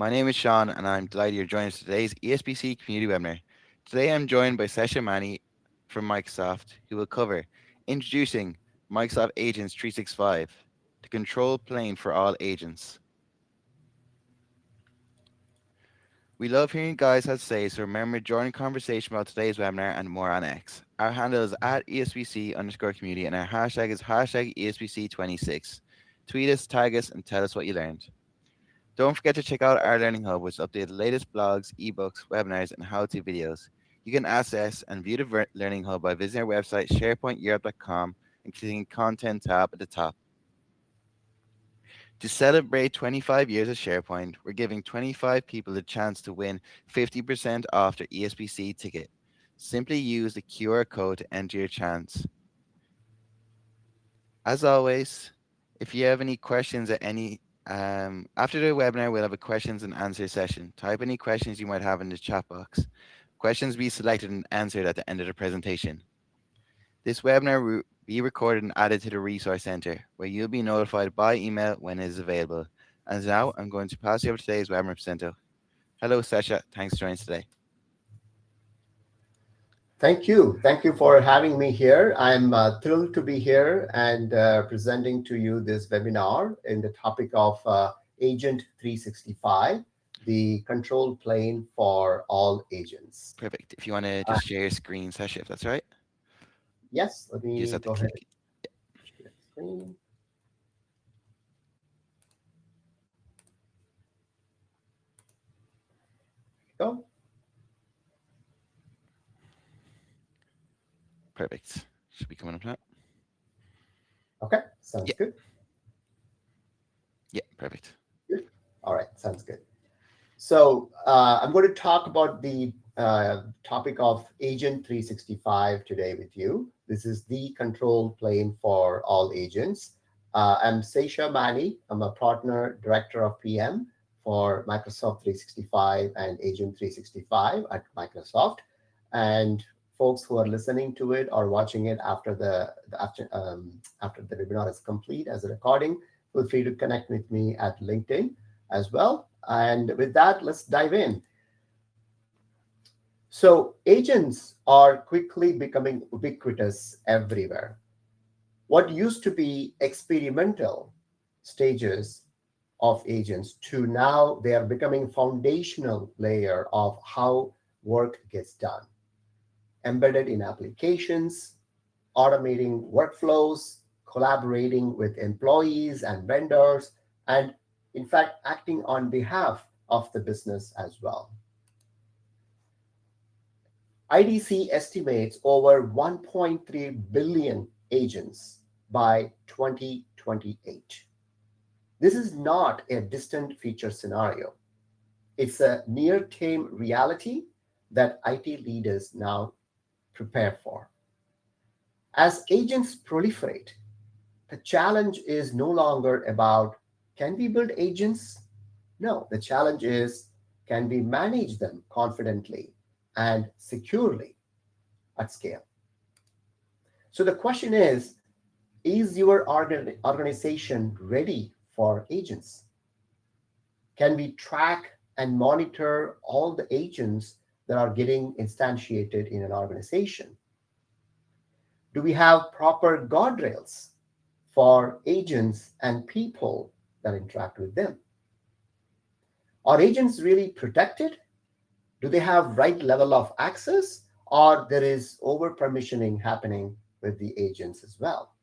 My name is Sean, and I'm delighted you're joining us for today's ESPC community webinar. Today, I'm joined by Sesha Mani from Microsoft, who will cover introducing Microsoft Agents 365, the control plane for all agents. We love hearing you guys have to say, so remember to join the conversation about today's webinar and more on X. Our handle is at ESPC_community, and our hashtag is hashtag ESPC26. Tweet us, tag us, and tell us what you learned. Don't forget to check out our Learning Hub, which updates the latest blogs, ebooks, webinars, and how-to videos. You can access and view the Learning Hub by visiting our website, sharepointeurope.com, and clicking Content tab at the top. To celebrate 25 years of SharePoint, we're giving 25 people the chance to win 50% off their ESPC ticket. Simply use the QR code to enter your chance. As always, if you have any questions after the webinar, we'll have a questions and answer session. Type any questions you might have in the chat box. Questions will be selected and answered at the end of the presentation. This webinar will be recorded and added to the Resource Center, where you'll be notified by email when it is available. And now I'm going to pass you over to today's webinar presenter. Hello, Sasha. Thanks for joining us today. Thank you. Thank you for having me here. I'm thrilled to be here and presenting to you this webinar in the topic of Agent 365, the control plane for all agents. Perfect. If you want to just share your screen, Sasha, if that's right. Yes, let You just me have to go ahead click. and share screen. Go. Perfect. Should be coming up now. Okay, sounds Yeah. good. Yeah, perfect. Good. All right, sounds good. So I'm going to talk about the topic of Agent 365 today with you. This is the control plane for all agents. I'm Sesha Mani. I'm a partner director of PM for Microsoft 365 and Agent 365 at Microsoft. And folks who are listening to it or watching it after after the webinar is complete as a recording, feel free to connect with me at LinkedIn as well. And with that, let's dive in. So agents are quickly becoming ubiquitous everywhere. What used to be experimental stages of agents to now they are becoming foundational layer of how work gets done. Embedded in applications, automating workflows, collaborating with employees and vendors, and in fact, acting on behalf of the business as well. IDC estimates over 1.3 billion agents by 2028. This is not a distant future scenario. It's a near-term reality that IT leaders now prepare for. As agents proliferate, the challenge is no longer about can we build agents? No, the challenge is can we manage them confidently and securely at scale? So the question is your organization ready for agents? Can we track and monitor all the agents that are getting instantiated in an organization? Do we have proper guardrails for agents and people that interact with them? Are agents really protected? Do they have right level of access, or there is over permissioning happening with the agents as well?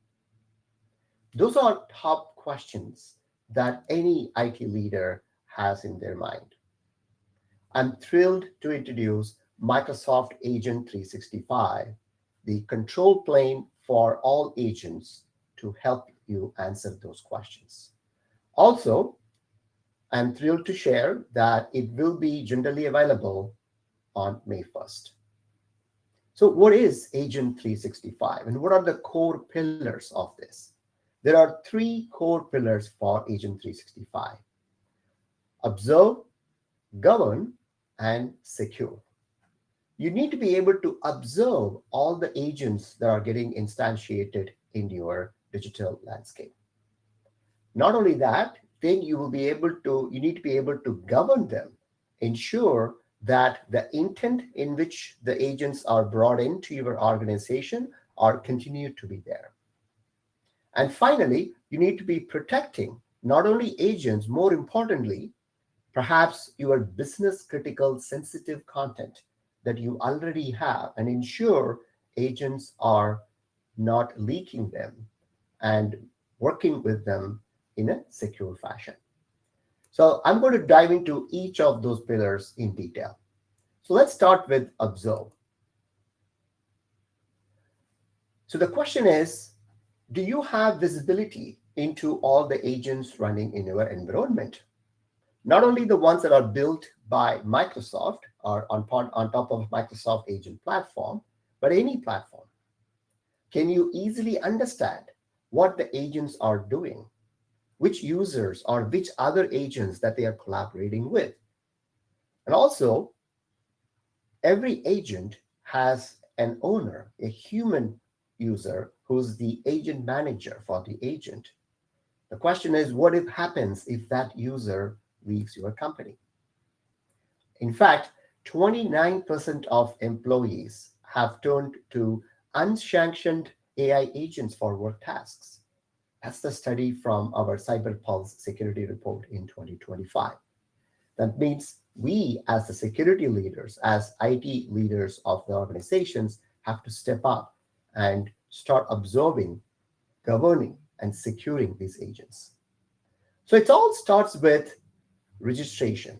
Those are top questions that any IT leader has in their mind. I'm thrilled to introduce Microsoft Agent 365, the control plane for all agents to help you answer those questions. Also, I'm thrilled to share that it will be generally available on May 1st. So what is Agent 365 and what are the core pillars of this? There are three core pillars for Agent 365: observe, govern, and secure. You need to be able to observe all the agents that are getting instantiated in your digital landscape. Not only that, then you need to be able to govern them, ensure that the intent in which the agents are brought into your organization are continue to be there. And finally, you need to be protecting not only agents, more importantly, perhaps your business critical sensitive content that you already have, and ensure agents are not leaking them and working with them in a secure fashion. So I'm going to dive into each of those pillars in detail. So let's start with observe. So the question is, do you have visibility into all the agents running in your environment? Not only the ones that are built by Microsoft or on top of Microsoft Agent Platform, but any platform. Can you easily understand what the agents are doing, which users or which other agents that they are collaborating with? And also, every agent has an owner, a human user who's the agent manager for the agent. The question is, what if happens if that user leaves your company? In fact, 29% of employees have turned to unsanctioned AI agents for work tasks. That's the study from our CyberPulse security report in 2025. That means we, as the security leaders, as IT leaders of the organizations, have to step up and start observing, governing, and securing these agents. So it all starts with registration,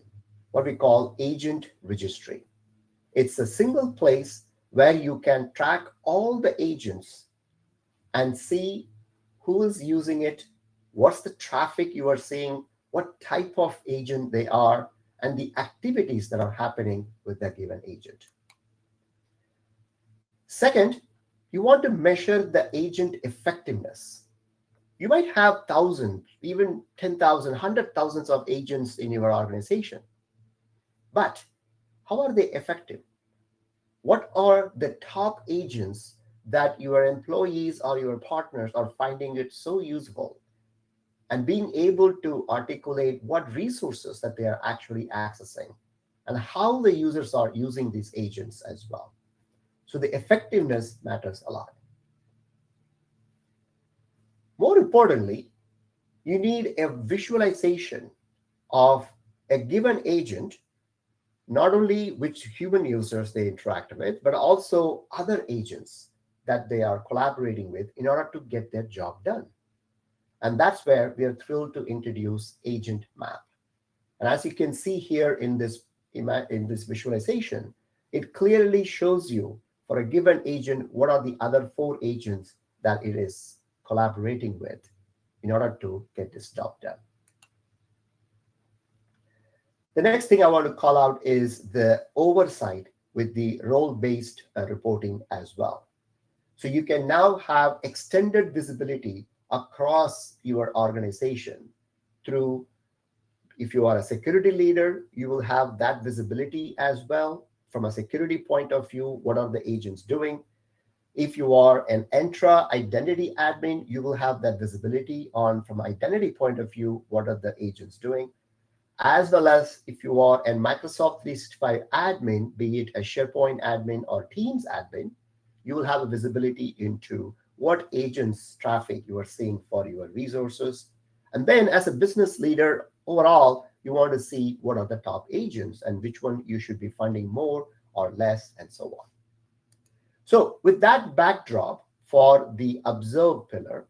what we call agent registry. It's a single place where you can track all the agents and see who is using it, what's the traffic you are seeing, what type of agent they are, and the activities that are happening with that given agent. Second, you want to measure the agent effectiveness. You might have thousands, even 10,000, 100,000 of agents in your organization. But how are they effective? What are the top agents that your employees or your partners are finding it so useful, and being able to articulate what resources that they are actually accessing and how the users are using these agents as well? So the effectiveness matters a lot. More importantly, you need a visualization of a given agent, not only which human users they interact with, but also other agents that they are collaborating with in order to get their job done. And that's where we are thrilled to introduce Agent Map. And as you can see here in this visualization, it clearly shows you for a given agent what are the other 4 agents that it is collaborating with in order to get this job done. The next thing I want to call out is the oversight with the role-based reporting as well. So you can now have extended visibility across your organization through, if you are a security leader, you will have that visibility as well. From a security point of view, what are the agents doing? If you are an Entra identity admin, you will have that visibility on, from identity point of view, what are the agents doing? As well as if you are a Microsoft 365 admin, be it a SharePoint admin or Teams admin, you will have a visibility into what agents traffic you are seeing for your resources. And then as a business leader, overall, you want to see what are the top agents and which one you should be funding more or less, and so on. So with that backdrop for the observe pillar,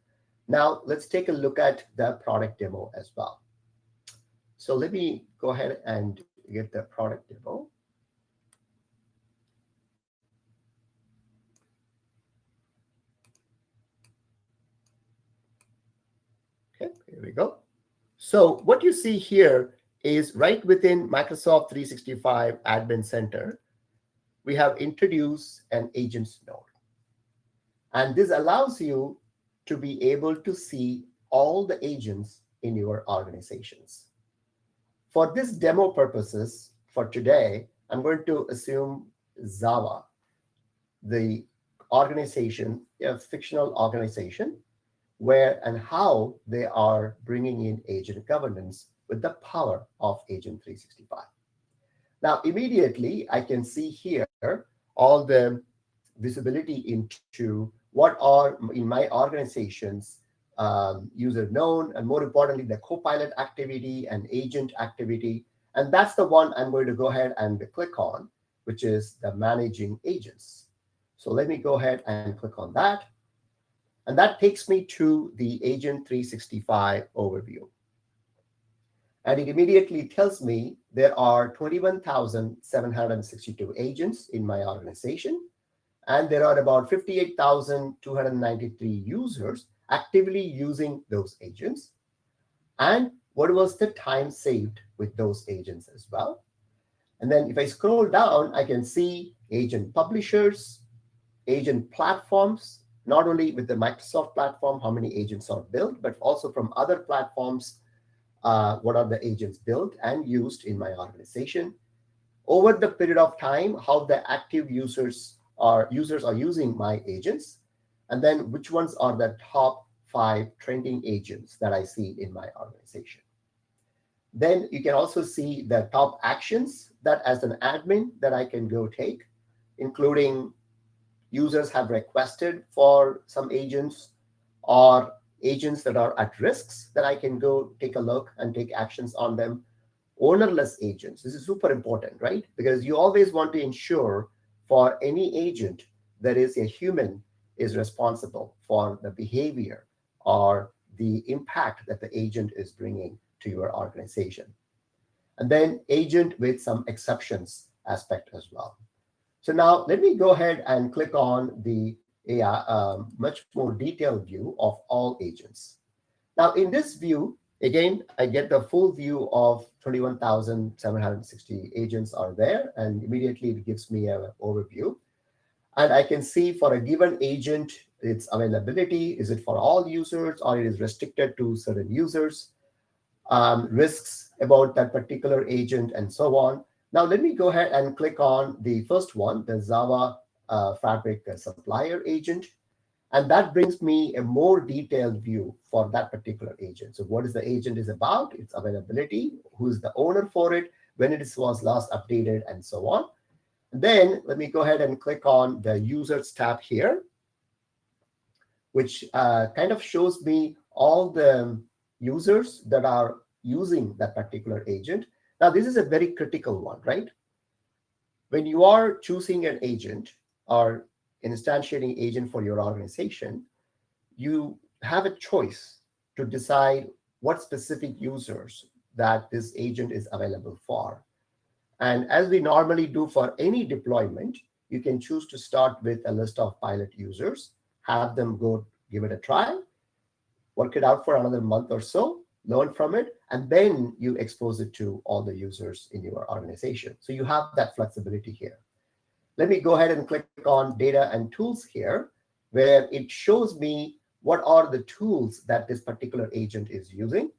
now let's take a look at the product demo as well. So let me go ahead and get the product demo. Okay, here we go. So what you see here is right within Microsoft 365 Admin Center, we have introduced an agents node. And this allows you to be able to see all the agents in your organizations. For this demo purposes, for today, I'm going to assume Zava, the organization, a fictional organization, where and how they are bringing in agent governance with the power of Agent 365. Now, immediately, I can see here all the visibility into what are in my organization's user known, and more importantly, the Copilot activity and agent activity. And that's the one I'm going to go ahead and click on, which is the managing agents. So let me go ahead and click on that. And that takes me to the Agent 365 overview. And it immediately tells me there are 21,762 agents in my organization, and there are about 58,293 users actively using those agents. And what was the time saved with those agents as well? And then if I scroll down, I can see agent publishers, agent platforms, not only with the Microsoft platform, how many agents are built, but also from other platforms, what are the agents built and used in my organization. Over the period of time, how the active users are using my agents, and then which ones are the top 5 trending agents that I see in my organization. Then you can also see the top actions that as an admin that I can go take, including users have requested for some agents or agents that are at risks that I can go take a look and take actions on them. Ownerless agents. This is super important, right? Because you always want to ensure for any agent, there is a human is responsible for the behavior or the impact that the agent is bringing to your organization. And then agent with some exceptions aspect as well. So now let me go ahead and click on the AI, much more detailed view of all agents. Now in this view, again, I get the full view of 21,760 agents are there, and immediately it gives me an overview. And I can see for a given agent, its availability, is it for all users or it is restricted to certain users, risks about that particular agent, and so on. Now let me go ahead and click on the first one, the Java Fabric supplier agent. And that brings me a more detailed view for that particular agent. So what is the agent is about, its availability, who is the owner for it, when it was last updated, and so on. And then let me go ahead and click on the users tab here, which kind of shows me all the users that are using that particular agent. Now, this is a very critical one, right? When you are choosing an agent or instantiating agent for your organization, you have a choice to decide what specific users that this agent is available for. And as we normally do for any deployment, you can choose to start with a list of pilot users, have them go give it a try, work it out for another month or so, learn from it, and then you expose it to all the users in your organization. So you have that flexibility here. Let me go ahead and click on data and tools here, where it shows me what are the tools that this particular agent is using,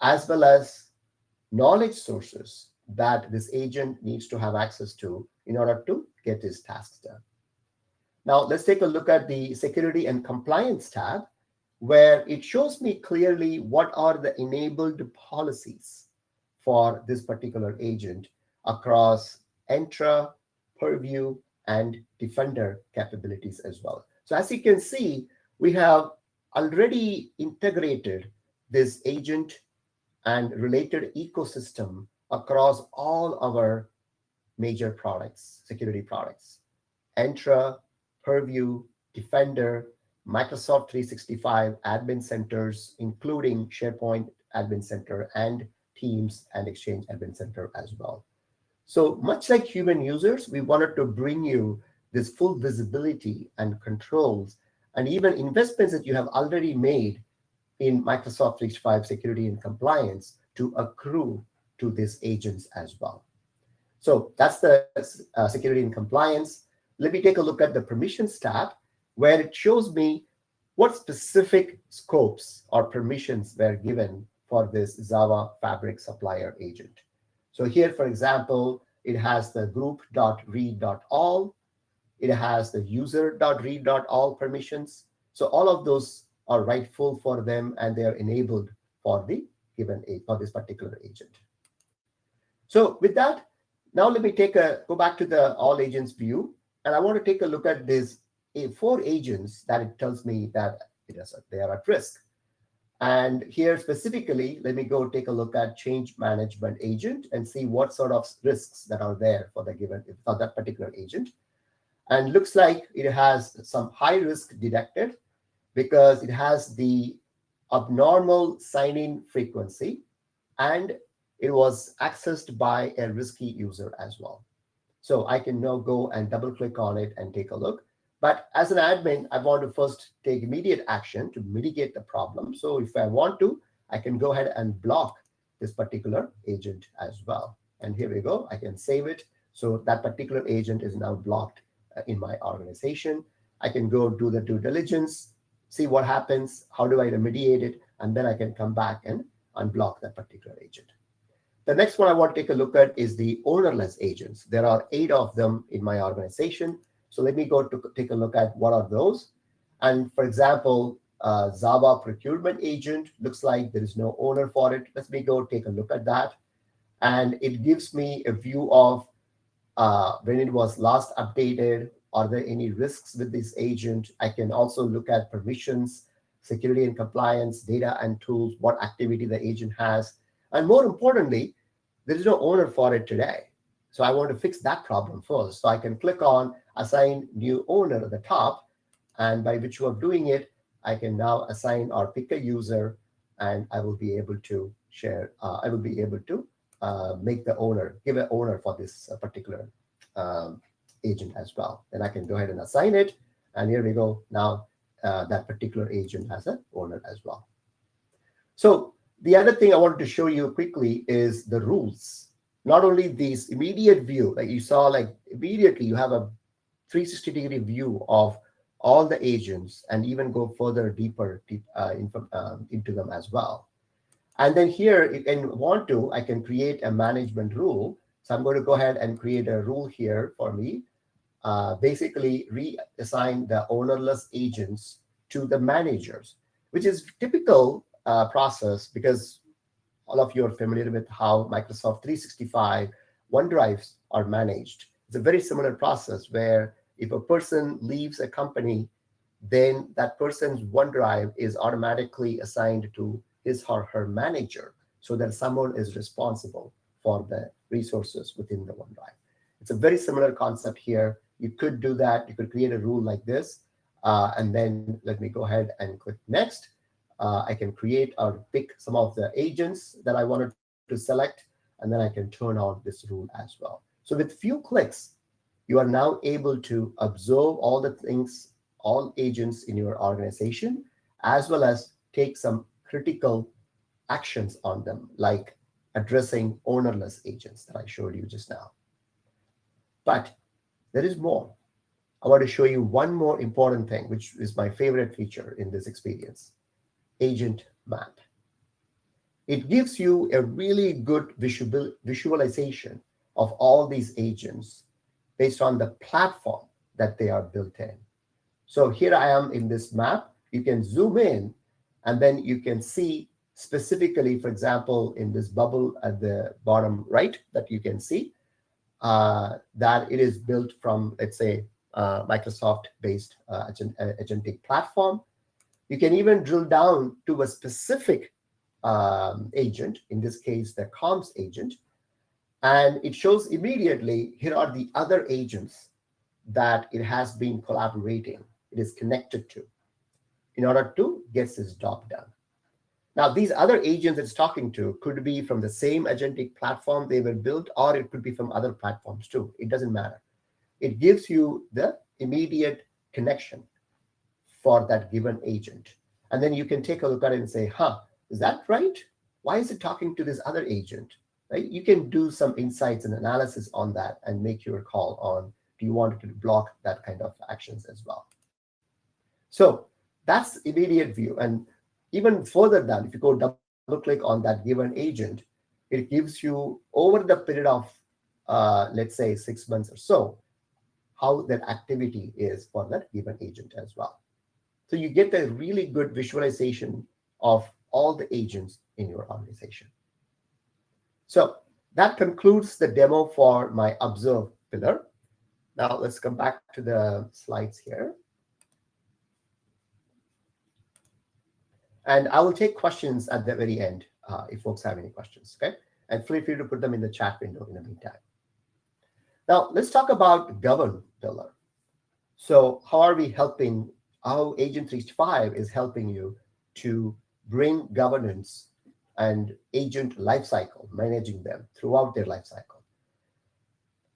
as well as knowledge sources that this agent needs to have access to in order to get his tasks done. Now, let's take a look at the security and compliance tab, where it shows me clearly what are the enabled policies for this particular agent across Entra, Purview, and Defender capabilities as well. So as you can see, we have already integrated this agent and related ecosystem across all our major products, security products: Entra, Purview, Defender, Microsoft 365 admin centers, including SharePoint Admin Center and Teams and Exchange Admin Center as well. So much like human users, we wanted to bring you this full visibility and controls and even investments that you have already made in Microsoft 365 security and compliance to accrue to these agents as well. So that's the security and compliance. Let me take a look at the permissions tab, where it shows me what specific scopes or permissions were given for this Java Fabric supplier agent. So here, for example, it has the group.read.all. It has the user.read.all permissions. So all of those are rightful for them and they are enabled for the for this particular agent. So with that, now let me go back to the all agents view, and I want to take a look at these four agents that it tells me that they are at risk. And here specifically, let me go take a look at change management agent and see what sort of risks that are there for that particular agent. And looks like it has some high risk detected because it has the abnormal sign-in frequency and it was accessed by a risky user as well. So I can now go and double click on it and take a look. But as an admin, I want to first take immediate action to mitigate the problem. So if I want to, I can go ahead and block this particular agent as well. And here we go. I can save it. So that particular agent is now blocked in my organization. I can go do the due diligence, see what happens, how do I remediate it, and then I can come back and unblock that particular agent. The next one I want to take a look at is the ownerless agents. There are 8 of them in my organization. So let me go to take a look at what are those. And for example, Java procurement agent looks like there is no owner for it. Let me go take a look at that. And it gives me a view of when it was last updated. Are there any risks with this agent? I can also look at permissions, security and compliance, data and tools, what activity the agent has. And more importantly, there is no owner for it today. So I want to fix that problem first. So I can click on assign new owner at the top. And by virtue of doing it, I can now assign or pick a user and I will be able to share, I will be able to make the owner, give an owner for this particular agent as well. Then I can go ahead and assign it. And here we go. Now that particular agent has an owner as well. So the other thing I wanted to show you quickly is the rules. Not only this immediate view, like you saw, like immediately you have a 360-degree view of all the agents and even go further deeper into them as well. And then here, if I want to, I can create a management rule. So I'm going to go ahead and create a rule here for me. Basically reassign the ownerless agents to the managers, which is typical process because all of you are familiar with how Microsoft 365 OneDrives are managed. It's a very similar process where if a person leaves a company, then that person's OneDrive is automatically assigned to his or her manager so that someone is responsible for the resources within the OneDrive. It's a very similar concept here. You could do that. You could create a rule like this. And then let me go ahead and click next. I can create or pick some of the agents that I wanted to select, and then I can turn on this rule as well. So with few clicks, you are now able to observe all the things, all agents in your organization, as well as take some critical actions on them, like addressing ownerless agents that I showed you just now. But there is more. I want to show you one more important thing, which is my favorite feature in this experience, agent map. It gives you a really good visualization of all these agents based on the platform that they are built in. So here I am in this map. You can zoom in and then you can see specifically, for example, in this bubble at the bottom right that you can see that it is built from, let's say, Microsoft-based agentic platform. You can even drill down to a specific agent, in this case, the comms agent, and it shows immediately, here are the other agents that it has been collaborating, it is connected to, in order to get this job done. Now, these other agents it's talking to could be from the same agentic platform they were built, or it could be from other platforms too. It doesn't matter. It gives you the immediate connection for that given agent. And then you can take a look at it and say, is that right? Why is it talking to this other agent? Right? You can do some insights and analysis on that and make your call on, do you want to block that kind of actions as well? So that's immediate view. And even further down, if you go double click on that given agent, it gives you over the period of, let's say, 6 months or so, how that activity is for that given agent as well. So you get a really good visualization of all the agents in your organization. So that concludes the demo for my observe pillar. Now let's come back to the slides here. And I will take questions at the very end if folks have any questions, okay? And feel free to put them in the chat window in the meantime. Now let's talk about govern pillar. So how Agent 365 is helping you to bring governance and agent lifecycle, managing them throughout their lifecycle.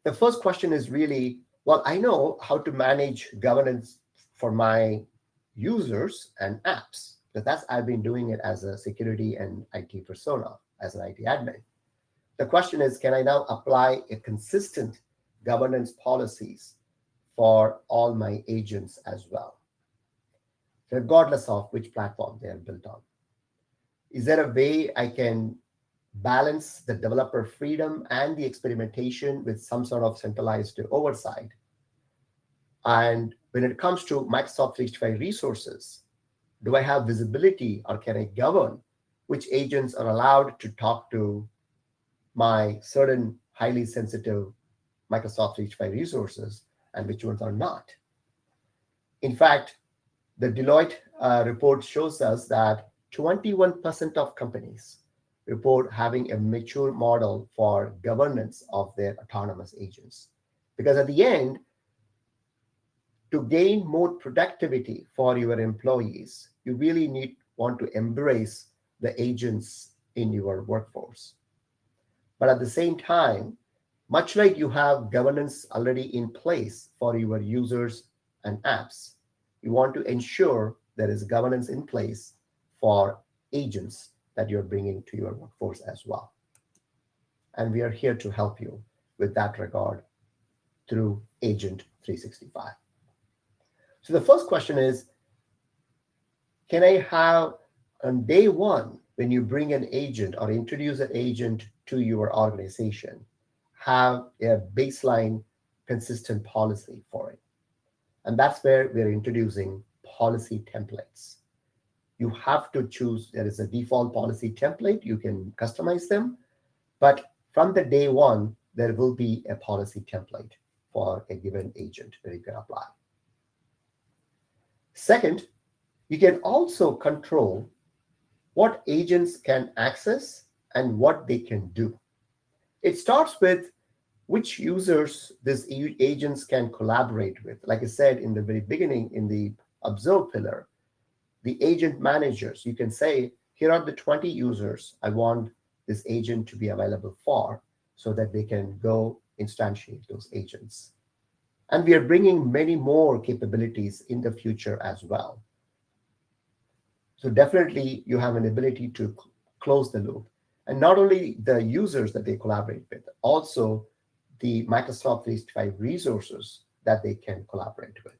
The first question is really, well, I know how to manage governance for my users and apps, because I've been doing it as a security and IT persona, as an IT admin. The question is, can I now apply a consistent governance policies for all my agents as well, regardless of which platform they are built on? Is there a way I can balance the developer freedom and the experimentation with some sort of centralized oversight? And when it comes to Microsoft 365 resources, do I have visibility or can I govern which agents are allowed to talk to my certain highly sensitive Microsoft 365 resources and which ones are not? In fact, the Deloitte report shows us that 21% of companies report having a mature model for governance of their autonomous agents. Because at the end, to gain more productivity for your employees, you really want to embrace the agents in your workforce. But at the same time, much like you have governance already in place for your users and apps, you want to ensure there is governance in place for agents that you're bringing to your workforce as well. And we are here to help you with that regard through Agent 365. So the first question is, can I have on day one, when you bring an agent or introduce an agent to your organization, have a baseline consistent policy for it? And that's where we're introducing policy templates. You have to choose, there is a default policy template, you can customize them, but from the day one, there will be a policy template for a given agent that you can apply. Second, you can also control what agents can access and what they can do. It starts with which users these agents can collaborate with. Like I said in the very beginning, in the observe pillar, the agent managers, you can say, here are the 20 users I want this agent to be available for, so that they can go instantiate those agents. And we are bringing many more capabilities in the future as well. So definitely you have an ability to close the loop. And not only the users that they collaborate with, also the Microsoft 365 resources that they can collaborate with.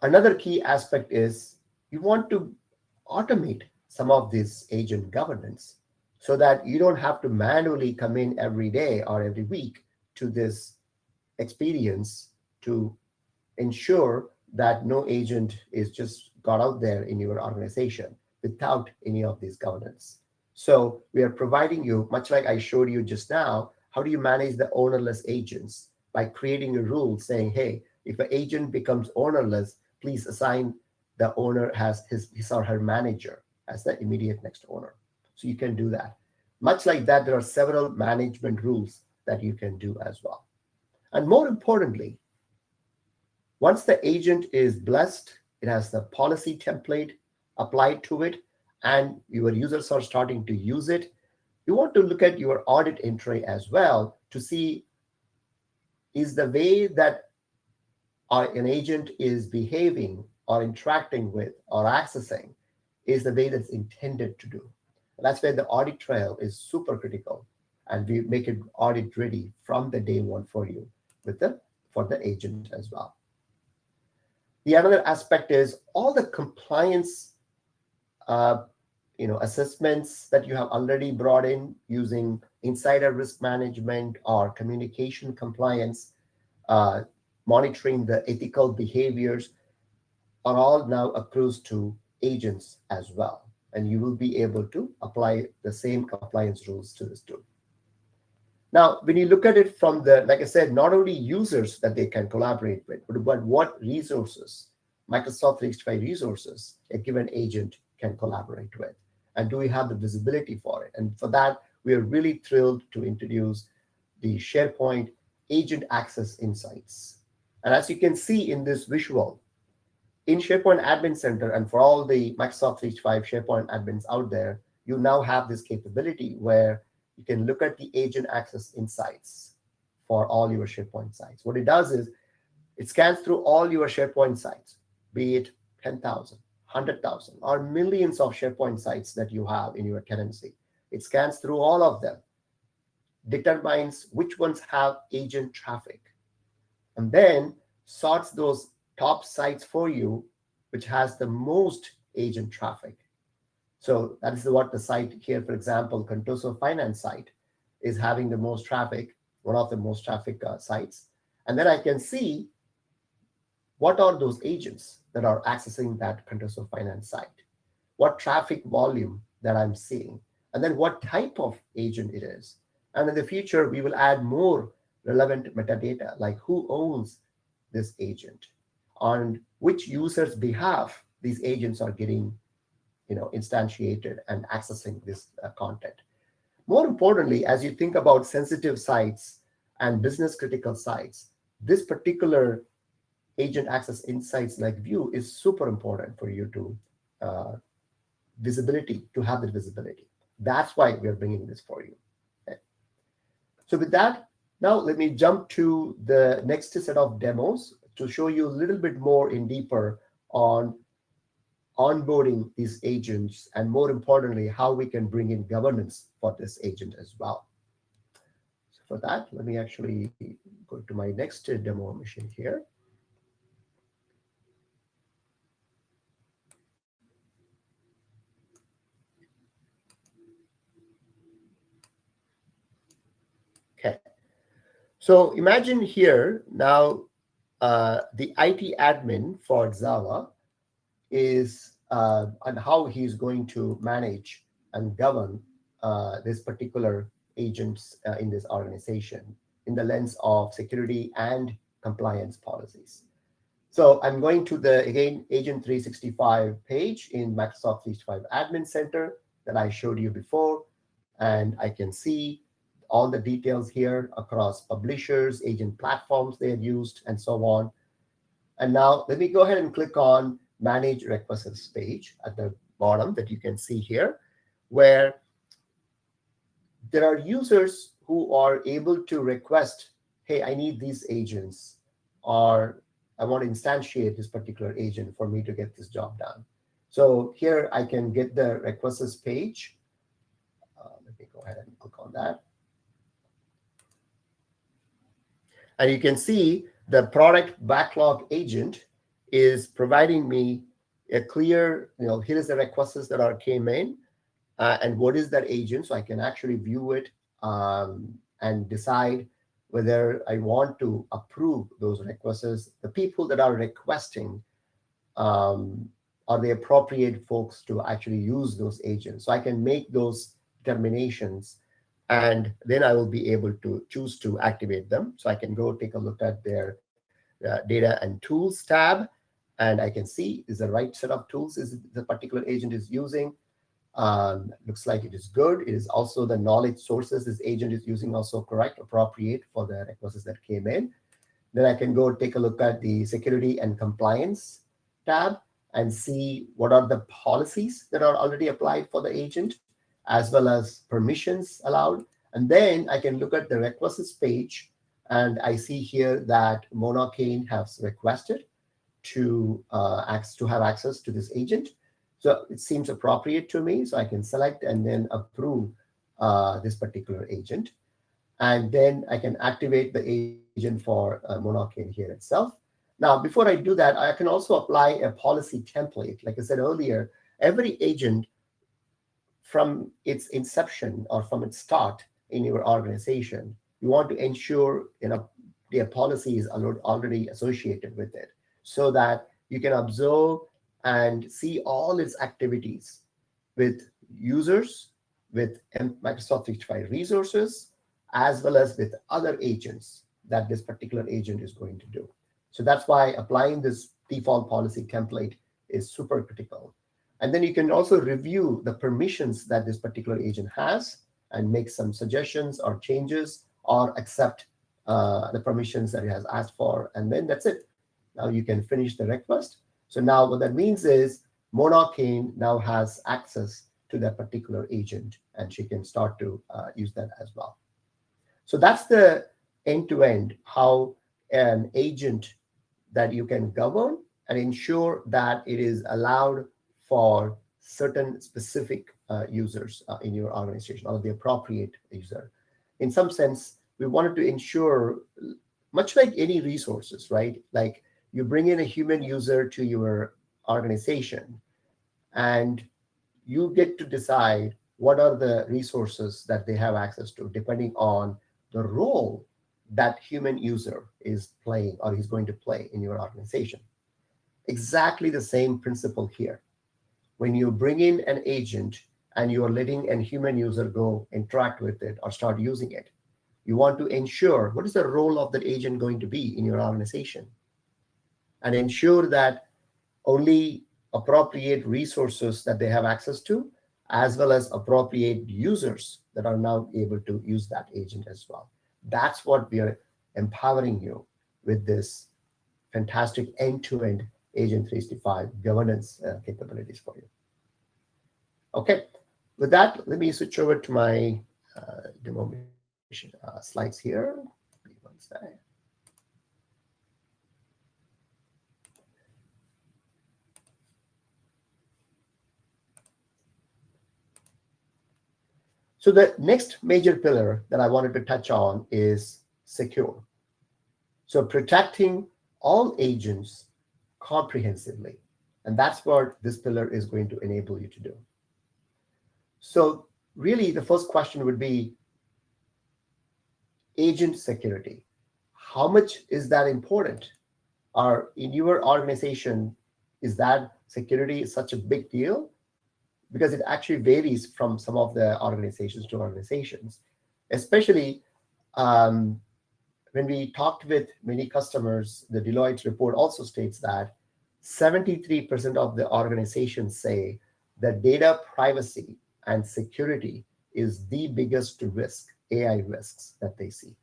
Another key aspect is you want to automate some of this agent governance so that you don't have to manually come in every day or every week to this experience to ensure that no agent is just got out there in your organization without any of these governance. So we are providing you, much like I showed you just now, how do you manage the ownerless agents by creating a rule saying, hey, if an agent becomes ownerless, please assign the owner as his or her manager as the immediate next owner. So you can do that. Much like that, there are several management rules that you can do as well. And more importantly, once the agent is blessed, it has the policy template applied to it, and your users are starting to use it, you want to look at your audit entry as well to see, is the way that an agent is behaving or interacting with or accessing is the way that's intended to do. And that's where the audit trail is super critical, and we make it audit ready from the day one for you for the agent as well. The other aspect is all the compliance assessments that you have already brought in using insider risk management or communication compliance monitoring the ethical behaviors are all now accrues to agents as well. And you will be able to apply the same compliance rules to this tool. Now, when you look at it from the, like I said, not only users that they can collaborate with, but what resources, Microsoft 365 resources, a given agent can collaborate with. And do we have the visibility for it? And for that, we are really thrilled to introduce the SharePoint Agent Access Insights. And as you can see in this visual, in SharePoint Admin Center, and for all the Microsoft 365 SharePoint admins out there, you now have this capability where you can look at the agent access insights for all your SharePoint sites. What it does is it scans through all your SharePoint sites, be it 10,000, 100,000, or millions of SharePoint sites that you have in your tenancy. It scans through all of them, determines which ones have agent traffic, and then sorts those top sites for you, which has the most agent traffic. So that is what the site here, for example, Contoso Finance site is having the most traffic, one of the most traffic sites. And then I can see what are those agents that are accessing that Contoso Finance site, what traffic volume that I'm seeing, and then what type of agent it is. And in the future, we will add more relevant metadata, like who owns this agent, on which users' behalf these agents are getting instantiated and accessing this content. More importantly, as you think about sensitive sites and business critical sites, this particular agent access insights like view is super important for you to have the visibility. That's why we're bringing this for you. Okay. So with that, now let me jump to the next set of demos to show you a little bit more in deeper on onboarding these agents, and more importantly, how we can bring in governance for this agent as well. So for that, let me actually go to my next demo machine here. Okay. So imagine here now the IT admin for Java is and how he's going to manage and govern this particular agents in this organization in the lens of security and compliance policies. So I'm going to the, again, Agent 365 page in Microsoft 365 Admin Center that I showed you before. And I can see all the details here across publishers, agent platforms they have used, and so on. And now let me go ahead and click on Manage Requests page at the bottom that you can see here, where there are users who are able to request, hey, I need these agents, or I want to instantiate this particular agent for me to get this job done. So here I can get the requests page. Let me go ahead and click on that. And you can see the product backlog agent is providing me a clear, here is the requests that came in, and what is that agent, so I can actually view it and decide whether I want to approve those requests. The people that are requesting, are the appropriate folks to actually use those agents. So I can make those determinations, and then I will be able to choose to activate them. So I can go take a look at their data and tools tab, and I can see is the right set of tools is the particular agent is using. Looks like it is good. It is also the knowledge sources this agent is using also correct, appropriate for the requests that came in. Then I can go take a look at the security and compliance tab and see what are the policies that are already applied for the agent, as well as permissions allowed. And then I can look at the requests page, and I see here that Mona Kane has requested to have access to this agent. So it seems appropriate to me, so I can select and then approve this particular agent. And then I can activate the agent for Mona Kane here itself. Now, before I do that, I can also apply a policy template. Like I said earlier, every agent from its inception or from its start in your organization, you want to ensure their policy is already associated with it, so that you can observe and see all its activities with users, with Microsoft 365 resources, as well as with other agents that this particular agent is going to do. So that's why applying this default policy template is super critical. And then you can also review the permissions that this particular agent has and make some suggestions or changes or accept the permissions that it has asked for. And then that's it. Now you can finish the request. So now what that means is Monarchine now has access to that particular agent, and she can start to use that as well. So that's the end-to-end how an agent that you can govern and ensure that it is allowed for certain specific users in your organization, or the appropriate user. In some sense, we wanted to ensure, much like any resources, right? Like you bring in a human user to your organization, and you get to decide what are the resources that they have access to, depending on the role that human user is playing or is going to play in your organization. Exactly the same principle here. When you bring in an agent and you are letting a human user go interact with it or start using it, you want to ensure what is the role of that agent going to be in your organization, and ensure that only appropriate resources that they have access to, as well as appropriate users that are now able to use that agent as well. That's what we are empowering you with this fantastic end-to-end Agent 365 governance capabilities for you. Okay, with that, let me switch over to my demo slides here. One second. So the next major pillar that I wanted to touch on is secure. So protecting all agents comprehensively. And that's what this pillar is going to enable you to do. So really the first question would be agent security. How much is that important? Or in your organization, is that security such a big deal? Because it actually varies from some of the organizations to organizations, especially when we talked with many customers. The Deloitte report also states that 73% of the organizations say that data privacy and security is the biggest risk, AI risks that they see,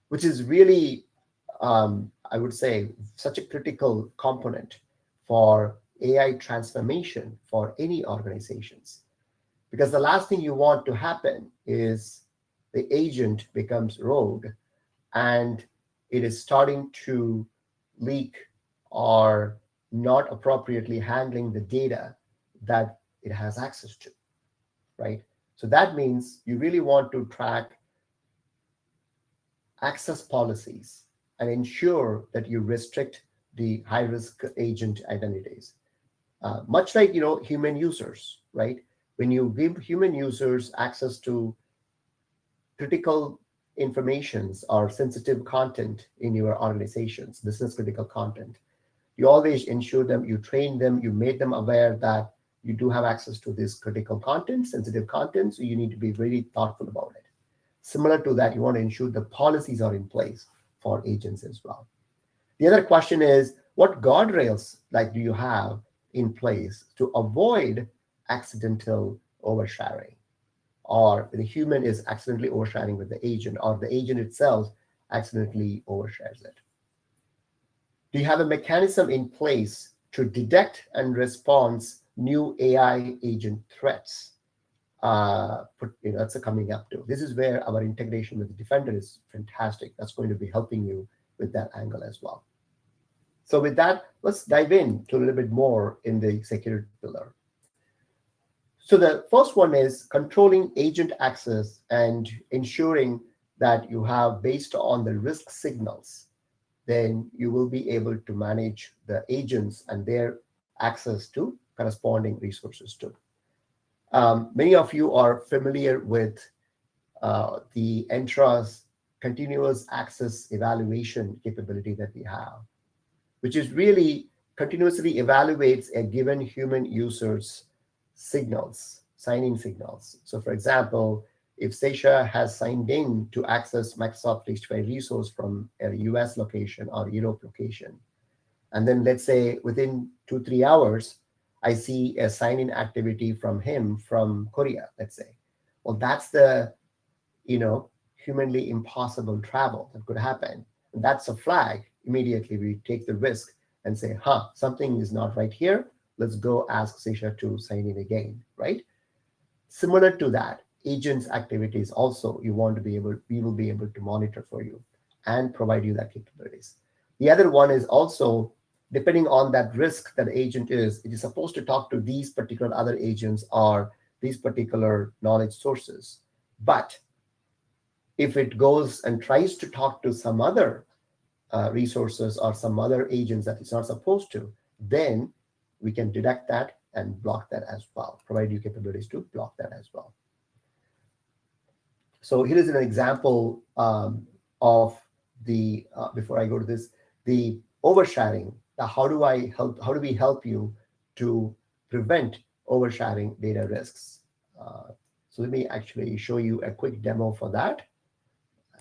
which is really, I would say, such a critical component for AI transformation for any organizations. Because the last thing you want to happen is the agent becomes rogue and it is starting to leak or not appropriately handling the data that it has access to, right? So that means you really want to track access policies and ensure that you restrict the high-risk agent identities. Much like human users, right? When you give human users access to critical informations or sensitive content in your organizations, business critical content, you always ensure them, you train them, you made them aware that you do have access to this critical content, sensitive content, so you need to be very thoughtful about it. Similar to that, you want to ensure the policies are in place for agents as well. The other question is, what guardrails do you have in place to avoid accidental oversharing, or the human is accidentally oversharing with the agent, or the agent itself accidentally overshares it? Do you have a mechanism in place to detect and respond new AI agent threats? That's coming up to. This is where our integration with the Defender is fantastic. That's going to be helping you with that angle as well. So with that, let's dive into a little bit more in the security pillar. So the first one is controlling agent access and ensuring that you have, based on the risk signals, then you will be able to manage the agents and their access to corresponding resources too. Many of you are familiar with the Entra's continuous access evaluation capability that we have, which is really continuously evaluates a given human user's signals, signing signals. So for example, if Seisha has signed in to access Microsoft 365 resource from a US location or Europe location, and then let's say within 2 3 hours, I see a sign-in activity from him from Korea, let's say. Well, that's the you know, humanly impossible travel that could happen. And that's a flag. Immediately we take the risk and say, something is not right here. Let's go ask Sisha to sign in again, right? Similar to that, agents activities also we will be able to monitor for you and provide you that capabilities. The other one is also, depending on that risk that agent is, it is supposed to talk to these particular other agents or these particular knowledge sources. But if it goes and tries to talk to some other resources or some other agents that it's not supposed to, then we can detect that and block that as well, provide you capabilities to block that as well. So here is an example of the, before I go to this, the oversharing. How do we help you to prevent oversharing data risks? So let me actually show you a quick demo for that.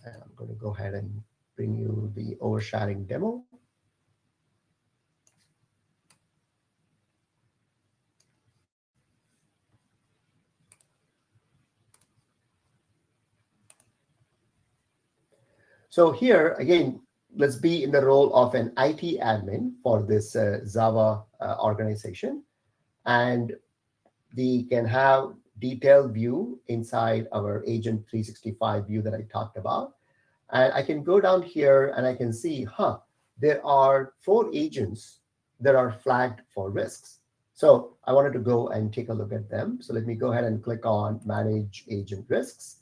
I'm going to go ahead and bring you the oversharing demo. So here, again, let's be in the role of an IT admin for this Java organization. And we can have detailed view inside our Agent 365 view that I talked about. And I can go down here and I can see, there are 4 agents that are flagged for risks. So I wanted to go and take a look at them. So let me go ahead and click on Manage Agent Risks.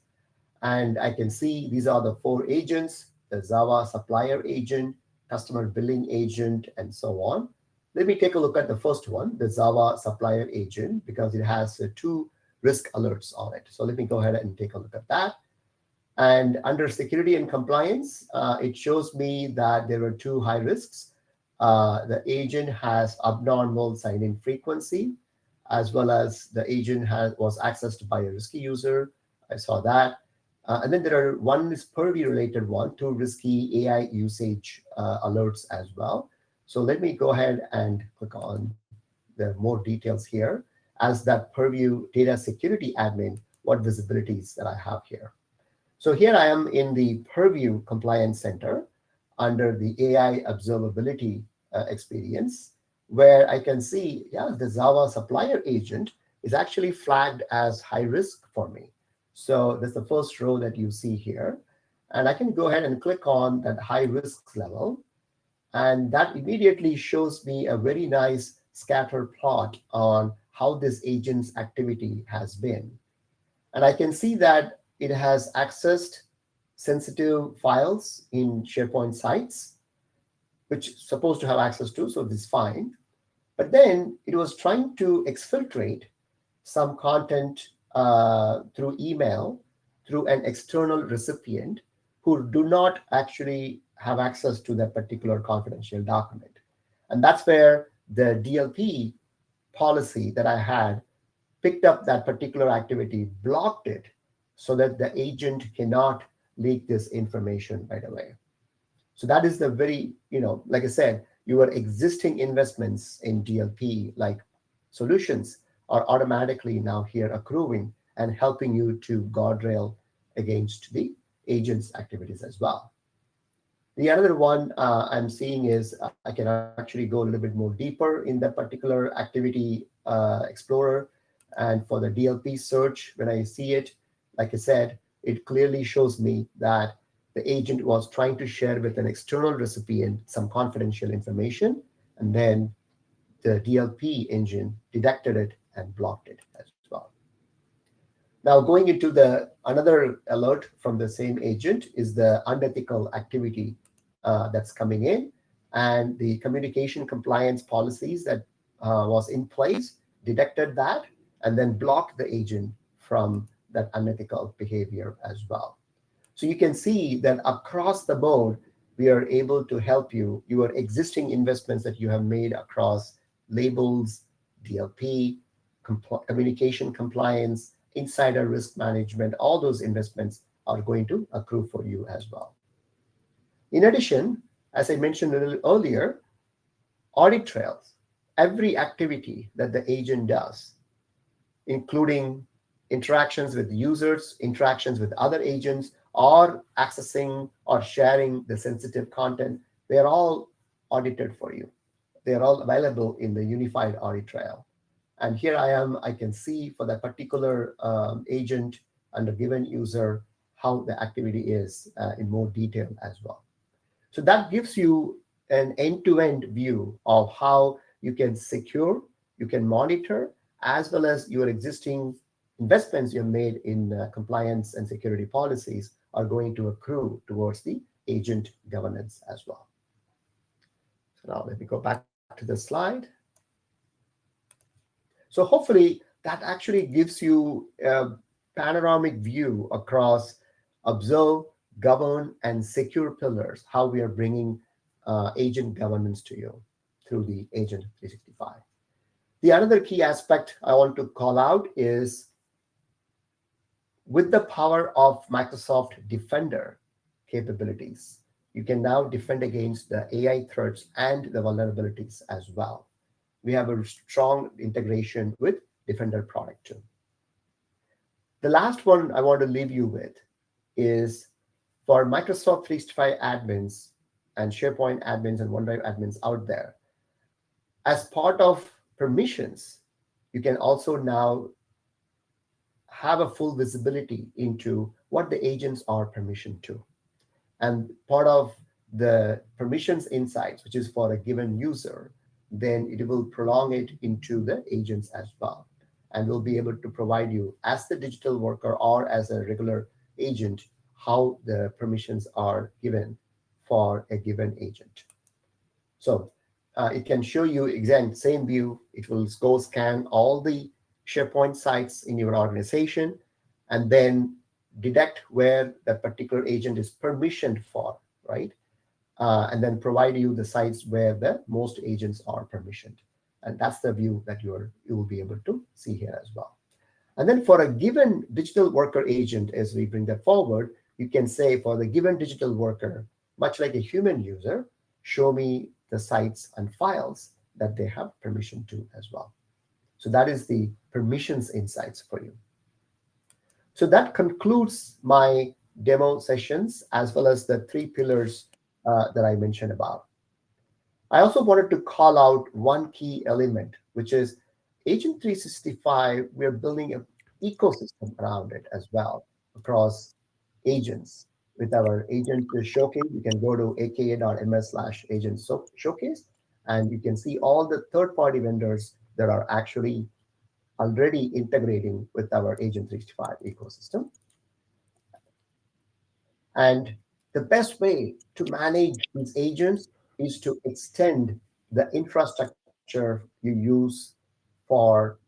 And I can see these are the 4 agents, the Java supplier agent, customer billing agent, and so on. Let me take a look at the first one, the Java supplier agent, because it has 2 risk alerts on it. So let me go ahead and take a look at that. And under security and compliance, it shows me that there are 2 high risks. The agent has abnormal sign-in frequency, as well as the agent was accessed by a risky user. I saw that. And then there are one is purview related one, 2 risky AI usage alerts as well. So let me go ahead and click on the more details here. As that purview data security admin, what visibilities that I have here. So here I am in the Purview Compliance Center under the AI observability experience, where I can see, the Java supplier agent is actually flagged as high risk for me. So that's the first row that you see here. And I can go ahead and click on that high risk level. And that immediately shows me a very nice scatter plot on how this agent's activity has been. And I can see that it has accessed sensitive files in SharePoint sites, which it's supposed to have access to, so this is fine. But then it was trying to exfiltrate some content through email through an external recipient who do not actually have access to that particular confidential document. And that's where the DLP policy that I had picked up that particular activity, blocked it so that the agent cannot leak this information right away. So that is the very, like I said, your existing investments in DLP, like solutions, are automatically now here accruing and helping you to guardrail against the agent's activities as well. The other one I'm seeing is I can actually go a little bit more deeper in that particular activity explorer. And for the DLP search, when I see it, like I said, it clearly shows me that the agent was trying to share with an external recipient some confidential information, and then the DLP engine detected it and blocked it as well. Now, going into the another alert from the same agent is the unethical activity that's coming in, and the communication compliance policies that was in place detected that and then blocked the agent from that unethical behavior as well. So you can see that across the board, we are able to help you, your existing investments that you have made across labels, DLP, communication compliance, insider risk management, all those investments are going to accrue for you as well. In addition, as I mentioned a little earlier, audit trails, every activity that the agent does, including interactions with users, interactions with other agents, or accessing or sharing the sensitive content, they are all audited for you. They are all available in the unified audit trail. And here I can see for that particular agent and a given user how the activity is in more detail as well. So that gives you an end-to-end view of how you can secure, you can monitor, as well as your existing investments you've made in compliance and security policies are going to accrue towards the agent governance as well. So now let me go back to the slide. So hopefully that actually gives you a panoramic view across observe, govern, and secure pillars, how we are bringing agent governance to you through the Agent 365. The another key aspect I want to call out is with the power of Microsoft Defender capabilities, you can now defend against the AI threats and the vulnerabilities as well. We have a strong integration with Defender product too. The last one I want to leave you with is for Microsoft 365 admins and SharePoint admins and OneDrive admins out there. As part of permissions, you can also now have a full visibility into what the agents are permissioned to. And part of the permissions insights, which is for a given user, then it will prolong it into the agents as well. And we'll be able to provide you as the digital worker or as a regular agent, how the permissions are given for a given agent. So it can show you, again, same view. It will go scan all the SharePoint sites in your organization and then detect where that particular agent is permissioned for, right? And then provide you the sites where the most agents are permissioned. And that's the view that you will be able to see here as well. And then for a given digital worker agent, as we bring that forward, you can say for the given digital worker, much like a human user, show me the sites and files that they have permission to as well. So that is the permissions insights for you. So that concludes my demo sessions as well as the three pillars that I mentioned about. I also wanted to call out one key element, which is Agent 365. We're building an ecosystem around it as well across agents. With our agent showcase, you can go to aka.ms/agent showcase, and you can see all the third-party vendors that are actually already integrating with our Agent 365 ecosystem. And the best way to manage these agents is to extend the infrastructure you use for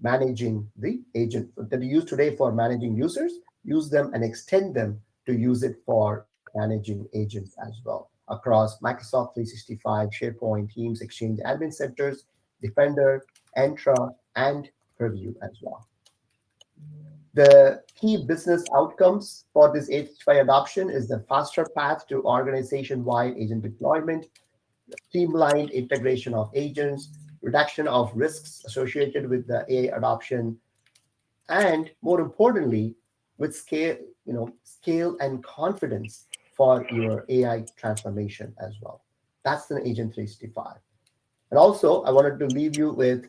managing the agent that you use today for managing users, use them and extend them to use it for managing agents as well across Microsoft 365, SharePoint, Teams, Exchange, admin centers, Defender, Entra, and Purview as well. The key business outcomes for this H5 adoption is the faster path to organization-wide agent deployment, streamlined integration of agents, reduction of risks associated with the AI adoption, and more importantly, with scale and confidence for your AI transformation as well. That's the Agent 365. And also, I wanted to leave you with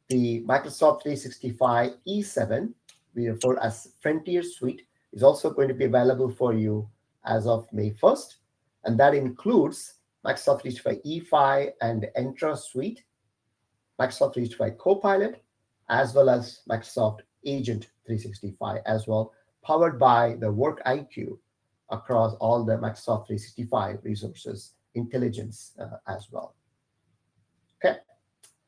the Microsoft 365 E7, we refer as Frontier Suite, is also going to be available for you as of May 1st. And that includes Microsoft 365 E5 and Entra Suite, Microsoft 365 Copilot, as well as Microsoft Agent 365 as well, powered by the Work IQ across all the Microsoft 365 resources, intelligence as well. Okay.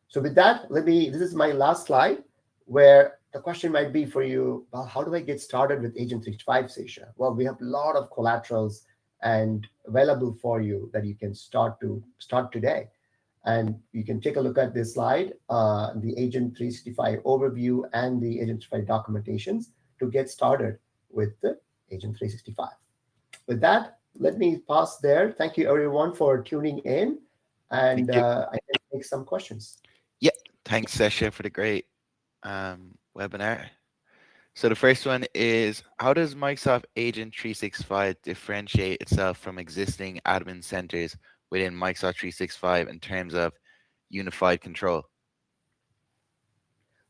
So with that, this is my last slide. where the question might be for you, well, how do I get started with Agent 365, Sesha? Well, we have a lot of collaterals and available for you that you can start today. And you can take a look at this slide, the Agent 365 overview and the Agent 365 documentations to get started with the Agent 365. With that, let me pause there. Thank you everyone for tuning in, Thank and you. I can take some questions. Yeah, thanks, Sesha, for the great webinar. So the first one is, how does Microsoft Agent 365 differentiate itself from existing admin centers within Microsoft 365 in terms of unified control?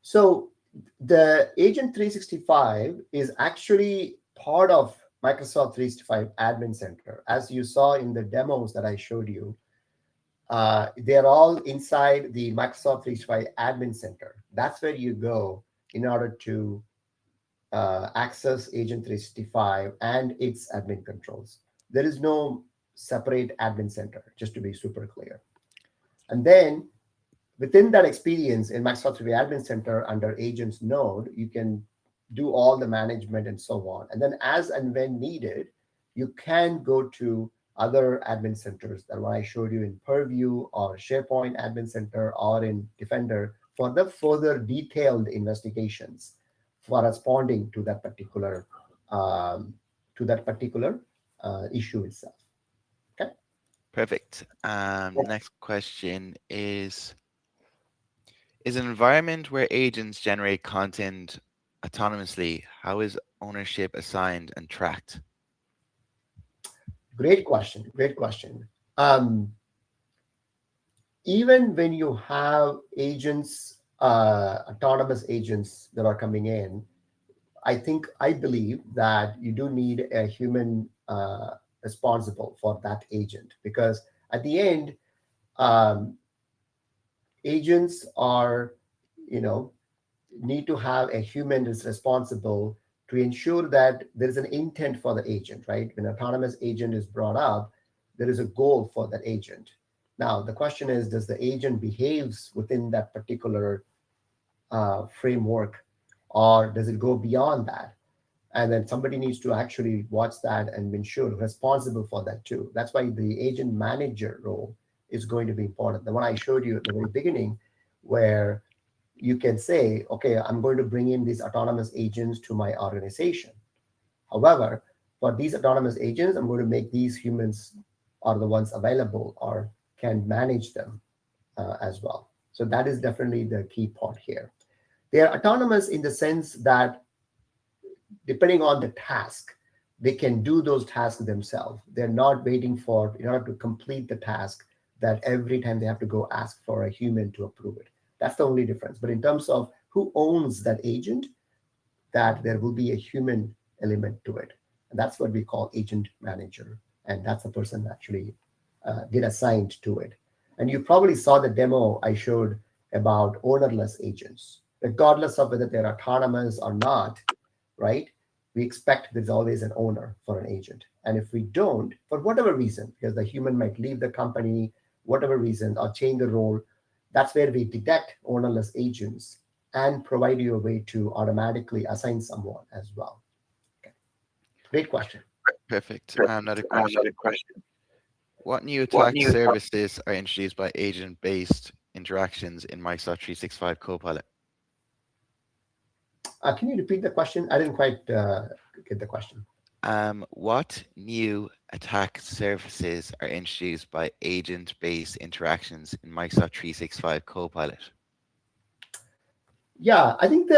So the Agent 365 is actually part of Microsoft 365 Admin Center. As you saw in the demos that I showed you, they're all inside the Microsoft 365 Admin Center. That's where you go in order to access Agent 365 and its admin controls. There is no separate admin center, just to be super clear. And then within that experience in Microsoft 365 Admin Center under Agents node, you can do all the management and so on. And then as and when needed, you can go to other admin centers that one I showed you in Purview or SharePoint Admin Center or in Defender for the further detailed investigations for responding um, to that particular issue itself. Okay. Perfect. Next question is an environment where agents generate content autonomously, how is ownership assigned and tracked? Great question. Great question. Um, Even when you have agents, autonomous agents that are coming in, I believe that you do need a human responsible for that agent, because at the end, um, agents are, you know, need to have a human is responsible to ensure that there is an intent for the agent, right? When autonomous agent is brought up, there is a goal for that agent. Now, the question is, does the agent behaves within that particular framework, or does it go beyond that? And then somebody needs to actually watch that and ensure responsible for that too. That's why the agent manager role is going to be important. The one I showed you at the very beginning, where you can say, okay, I'm going to bring in these autonomous agents to my organization. However, for these autonomous agents, I'm going to make these humans are the ones available or can manage them as well. So that is definitely the key part here. They are autonomous in the sense that depending on the task, they can do those tasks themselves. They're not waiting for, in order to complete the task, that every time they have to go ask for a human to approve it. That's the only difference. But in terms of who owns that agent, that there will be a human element to it. And that's what we call agent manager. And that's the person actually get assigned to it. And you probably saw the demo I showed about ownerless agents. Regardless of whether they're autonomous or not, right? We expect there's always an owner for an agent. And if we don't, for whatever reason, because the human might leave the company, whatever reason, or change the role, that's where we detect ownerless agents and provide you a way to automatically assign someone as well. Okay. Great question. Perfect. Another question. What new attack services are introduced by agent-based interactions in Microsoft 365 Copilot? Can you repeat the question? I didn't quite get the question. What new attack services are introduced by agent-based interactions in Microsoft 365 Copilot? Yeah, I think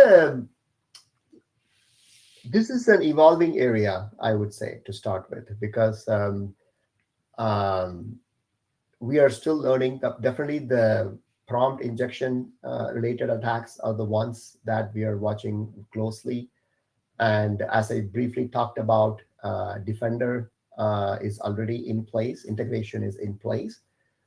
this is an evolving area, I would say, to start with, because um, we are still learning. Definitely the prompt injection related attacks are the ones that we are watching closely. And as I briefly talked about, Defender is already in place, integration is in place,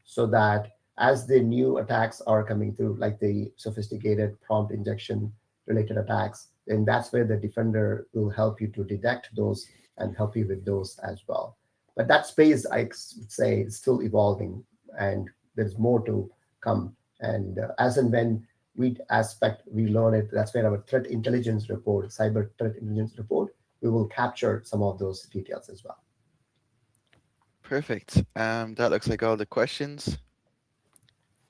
so that as the new attacks are coming through, like the sophisticated prompt injection related attacks, then that's where the Defender will help you to detect those and help you with those as well. But that space, I would say, is still evolving, and there's more to come. And as and when we aspect, we learn it. That's where our threat intelligence report, cyber threat intelligence report, we will capture some of those details as well. Perfect. That looks like all the questions.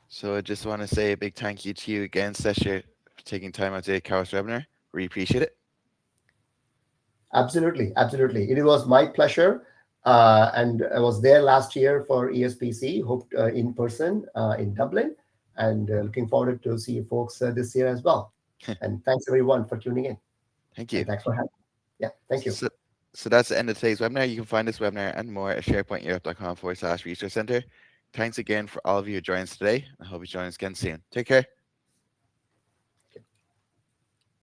So I just want to say a big thank you to you again, Sesha, for taking time out to take Carol's webinar. Really appreciate it. Absolutely, absolutely. It was my pleasure. And I was there last year for ESPC, hope in person in Dublin, and looking forward to see you folks this year as well. And thanks everyone for tuning in, Thank you. and thanks for having me. Yeah, thank you. So, so that's the end of today's webinar. You can find this webinar and more at sharepointeurope.com/research center. Thanks again for all of you who joined us today. I hope you join us again soon. Take care.